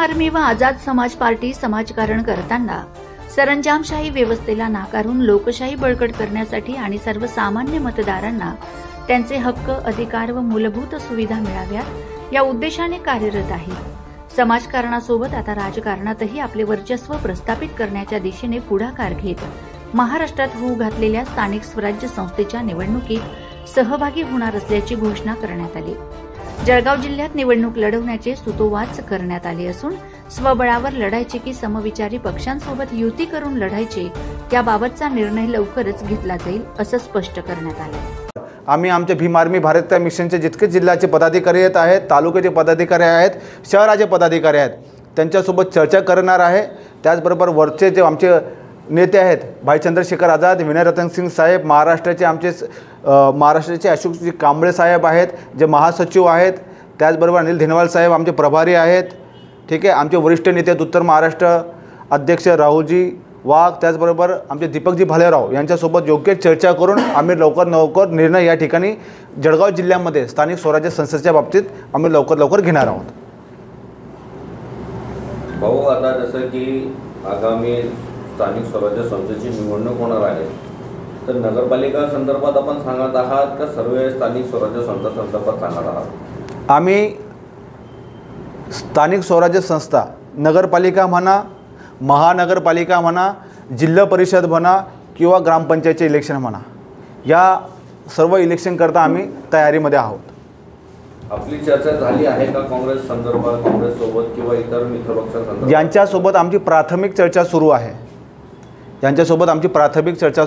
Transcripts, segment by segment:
Army व आझाद समाज party समाजकारण करताना सरंजामशाही व्यवस्थेला नाकारून लोकशाही बळकट करण्यासाठी आणि सर्वसामान्य मतदारांना त्यांचे हक्क, अधिकार व मूलभूत सुविधा मिळाव्यात या उद्देशाने कार्यरत आहे। समाजकारणासोबत आता राजकारणातही आपले वर्चस्व प्रस्थापित करण्याच्या दिशेने पुढाकार घेत महाराष्ट्रात होऊ घातलेल्या स्थानिक स्वराज्य संस्थेच्या निवडणुकीत सहभागी होणार असल्याची घोषणा करण्यात आली। जळगाव जिल्ह्यात निवडणूक लढवण्याचे सुतोवाच करण्यात आले असून स्वबळावर लढायचे की समविचारी पक्षांसोबत युती करून लढायचे याबाबतचा निर्णय लवकरच घेतला जाईल असं स्पष्ट करण्यात आले। आम्ही आमचे भीम आर्मी भारत मिशनचे जितके जिल्ह्याचे पदाधिकारी आहेत, तालुक्याचे पदाधिकारी आहेत, शहराचे पदाधिकारी आहेत, त्यांच्यासोबत चर्चा करणार आहे। त्याचबरोबर वरचे जे आमचे नेते आहेत, भाई चंद्रशेखर आझाद, विनय रतन सिंग साहेब, महाराष्ट्राचे अशोकजी कांबळे साहेब आहेत जे महासचिव आहेत, त्याचबरोबर अनिल धेनवाल साहेब आमचे प्रभारी आहेत। ठीक आहे, आमचे वरिष्ठ नेते आहेत उत्तर महाराष्ट्र अध्यक्ष राहुलजी वाघ, त्याचबरोबर आमचे दीपकजी भालेराव यांच्यासोबत योग्य चर्चा करून आम्ही लवकर निर्णय या ठिकाणी जळगाव जिल्ह्यामध्ये स्थानिक स्वराज्य संस्थेच्या बाबतीत आम्ही लवकर घेणार आहोत। भाऊ, आता जसं की आगामी स्थानिक स्वराज्य संस्थेची निवडणूक होणार आहे, तर नगरपालिका संदर्भात आपण सांगत आहात का सर्व स्थानिक स्वराज्य संस्था संदर्भात सांगत आहात? आम्ही स्थानिक स्वराज्य संस्था, नगरपालिका म्हणा, महानगरपालिका म्हणा, जिल्हा परिषद म्हणा किंवा ग्रामपंचायतचे इलेक्शन म्हणा, या सर्व इलेक्शन करता आम्ही तयारीमध्ये आहोत। आपली चर्चा झाली आहे का काँग्रेस संदर्भात, काँग्रेससोबत किंवा इतर मित्रपक्षांसोबत? यांच्यासोबत आमची प्राथमिक चर्चा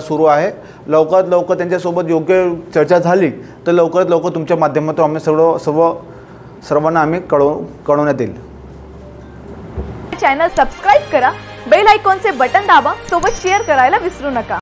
सुरू आहे। लवकरात लवकर त्यांच्यासोबत योग्य चर्चा झाली तर लवकरात लवकर तुमच्या माध्यमातून आम्ही सर्वांना आम्ही कळवण्यात येईल। चॅनल सबस्क्राइब करा, बेल आयकॉनचे बटन दाबा, सोबत शेअर करायला विसरू नका।